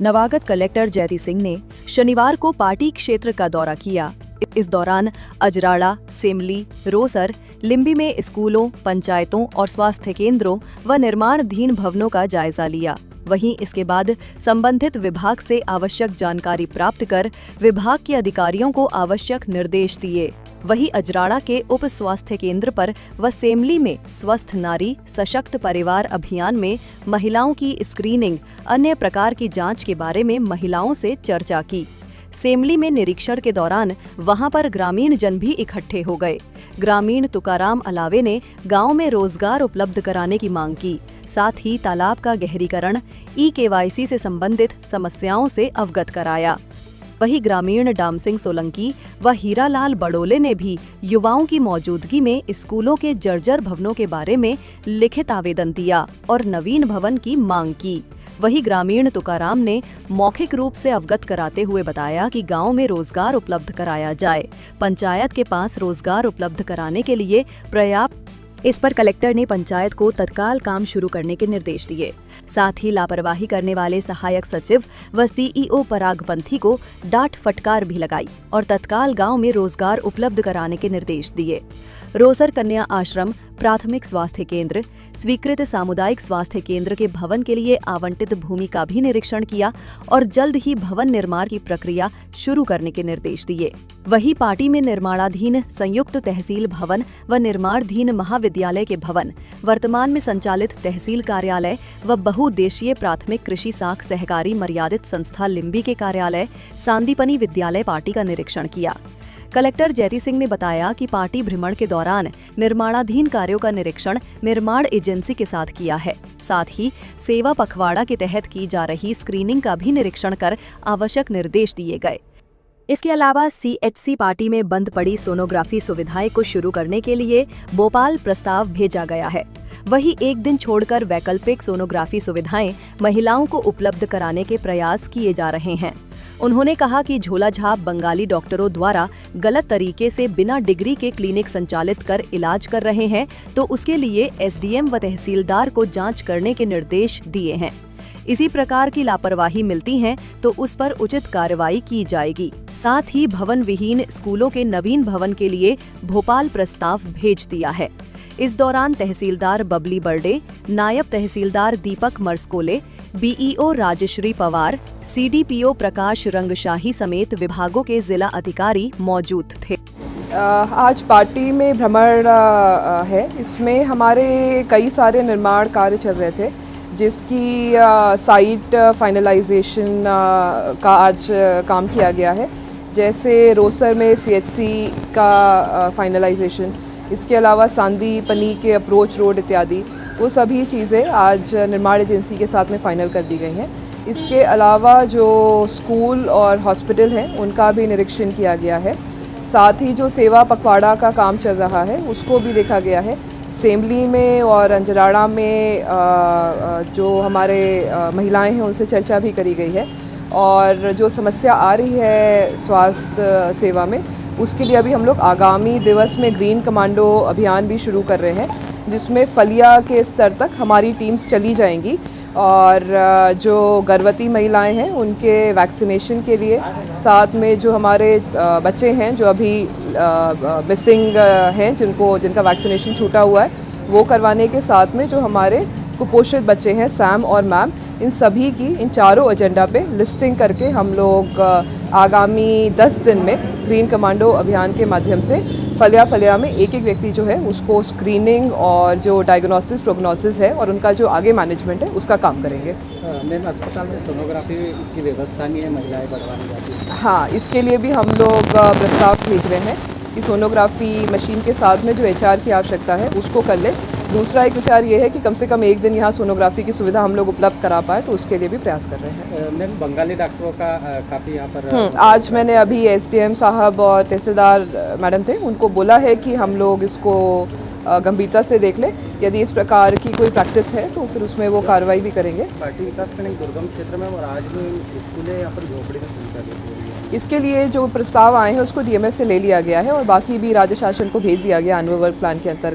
नवागत collector जयति सिंह ने शनिवार को पार्टी क्षेत्र का दौरा किया। इस दौरान अजराड़ा, सेमली, रोसर, लिम्बी में स्कूलों, पंचायतों और स्वास्थ्य केंद्रों व निर्माणाधीन भवनों का जायजा लिया। वहीं इसके बाद संबंधित विभाग से आवश्यक जानकारी प्राप्त कर विभाग के अधिकारियों को आवश्यक निर्देश दिए। वहीं अजराड़ा के उप स्वास्थ्य केंद्र पर व सेमली में स्वस्थ नारी सशक्त परिवार अभियान में महिलाओं की स्क्रीनिंग, अन्य प्रकार की जांच के बारे में महिलाओं से चर्चा की। सेमली में निरीक्षण के दौरान वहां पर ग्रामीण जन भी इकट्ठे हो गए। ग्रामीण तुकाराम अलावे ने गांव में रोजगार उपलब्ध कराने की मांग की। साथ ही तालाब का गहरीकरण, ई-केवाईसी से संबंधित समस्याओं से अवगत कराया। वहीं ग्रामीण डाम सिंह सोलंकी व हीरालाल बड़ोले ने भी युवाओं की मौजूदगी में स्कूलों के जर्जर भवनों के बारे में लिखित आवेदन दिया और नवीन भवन की मांग की। वहीं ग्रामीण तुकाराम ने मौखिक रूप से अवगत कराते हुए बताया कि गांव में रोजगार उपलब्ध कराया जाए। पंचायत के पास रोजगार उपलब्ध कराने के लिए पर्याप्त। इस पर कलेक्टर ने पंचायत को तत्काल काम शुरू करने के निर्देश दिए। साथ ही लापरवाही करने वाले सहायक सचिव व सीईओ पराग पंथी को डांट फटकार भी लगाई और तत्काल गांव में रोजगार उपलब्ध कराने के निर्देश दिए। रोसर कन्या आश्रम, प्राथमिक स्वास्थ्य केंद्र, स्वीकृत सामुदायिक स्वास्थ्य केंद्र के भवन के लिए आवंटित भूमि का भी निरीक्षण किया और जल्द ही भवन निर्माण की प्रक्रिया शुरू करने के निर्देश दिए। वहीं पार्टी में निर्माणाधीन संयुक्त तहसील भवन व निर्माणाधीन महाविद्यालय के भवन, वर्तमान में संचालित तहसील कार्यालय व बहुउद्देशीय प्राथमिक कृषि साख सहकारी मर्यादित संस्था लिम्बी के कार्यालय, सांदीपनी विद्यालय पार्टी का निरीक्षण किया। कलेक्टर जयति सिंह ने बताया कि पार्टी भ्रमण के दौरान निर्माणाधीन कार्यों का निरीक्षण निर्माण एजेंसी के साथ किया है। साथ ही सेवा पखवाड़ा के तहत की जा रही स्क्रीनिंग का भी निरीक्षण कर आवश्यक निर्देश दिए गए। इसके अलावा सीएचसी पार्टी में बंद पड़ी सोनोग्राफी सुविधाएं को शुरू करने के लिए भोपाल प्रस्ताव भेजा गया है। वहीं एक दिन छोड़कर वैकल्पिक सोनोग्राफी सुविधाएं महिलाओं को उपलब्ध कराने के प्रयास किए जा रहे हैं। उन्होंने कहा कि झोलाझाप बंगाली डॉक्टरों द्वारा गलत तरीके से बिना डिग्री के क्लिनिक संचालित कर इलाज कर रहे हैं, तो उसके लिए एसडीएम व तहसीलदार को जांच करने के निर्देश दिए हैं। इसी प्रकार की लापरवाही मिलती है तो उस पर उचित कार्रवाई की जाएगी। साथ ही भवन विहीन स्कूलों के नवीन भवन के लिए भोपाल प्रस्ताव भेज दिया है। इस दौरान तहसीलदार बबली बर्डे, नायब तहसीलदार दीपक मर्सकोले, बीईओ राजश्री पवार, सीडीपीओ प्रकाश रंगशाही समेत विभागों के जिला अधिकारी मौजूद थे। आज पार्टी में भ्रमण है। इसमें हमारे कई सारे निर्माण कार्य चल रहे थे, जिसकी साइट फाइनलाइजेशन का आज काम किया गया है। जैसे रोसर में सीएचसी का फाइनलाइजेशन, इसके अलावा सांदीपनी के अप्रोच रोड इत्यादि, वो सभी चीज़ें आज निर्माण एजेंसी के साथ में फाइनल कर दी गई हैं। इसके अलावा जो स्कूल और हॉस्पिटल हैं उनका भी निरीक्षण किया गया है। साथ ही जो सेवा पखवाड़ा का काम चल रहा है उसको भी देखा गया है। सेमली में और अंजराड़ा में जो हमारे महिलाएं हैं उनसे चर्चा भी करी गई है और जो समस्या आ रही है स्वास्थ्य सेवा में, उसके लिए अभी हम लोग आगामी दिवस में ग्रीन कमांडो अभियान भी शुरू कर रहे हैं, जिसमें फलिया के स्तर तक हमारी टीम्स चली जाएंगी और जो गर्भवती महिलाएं हैं उनके वैक्सीनेशन के लिए, साथ में जो हमारे बच्चे हैं जो अभी मिसिंग हैं, जिनका वैक्सीनेशन छूटा हुआ है, वो करवाने के साथ में जो हमारे कुपोषित बच्चे हैं सैम और मैम, इन सभी की इन चारों एजेंडा पे लिस्टिंग करके हम लोग आगामी 10 दिन में ग्रीन कमांडो अभियान के माध्यम से फलिया में एक एक व्यक्ति जो है उसको स्क्रीनिंग और जो डायग्नोसिस प्रोग्नोसिस है और उनका जो आगे मैनेजमेंट है उसका काम करेंगे। मैम, अस्पताल में सोनोग्राफी की व्यवस्था नहीं है, महिलाएं बढ़वानी जाती है। हाँ, इसके लिए भी हम लोग प्रस्ताव भेज रहे हैं कि सोनोग्राफी मशीन के साथ में जो एचआर की आवश्यकता है उसको कर ले। दूसरा एक विचार ये है कि कम से कम एक दिन यहाँ सोनोग्राफी की सुविधा हम लोग उपलब्ध करा पाए, तो उसके लिए भी प्रयास कर रहे हैं। मैम, बंगाली डॉक्टरों का काफ़ी यहाँ पर आज मैंने अभी एसडीएम साहब और तहसीलदार मैडम थे, उनको बोला है कि हम लोग इसको गंभीरता से देख लें। यदि इस प्रकार की कोई प्रैक्टिस है तो फिर उसमें वो कार्रवाई भी करेंगे। पार्टी विकास खंड दुर्गम क्षेत्र में और आज भी स्कूलें यहाँ पर झोपड़ी में संचालित हो रही है। इसके लिए जो प्रस्ताव आए हैं उसको डीएमएफ से ले लिया गया है और बाकी भी राज्य शासन को भेज दिया गया एनुअल वर्क प्लान के अंतर्गत।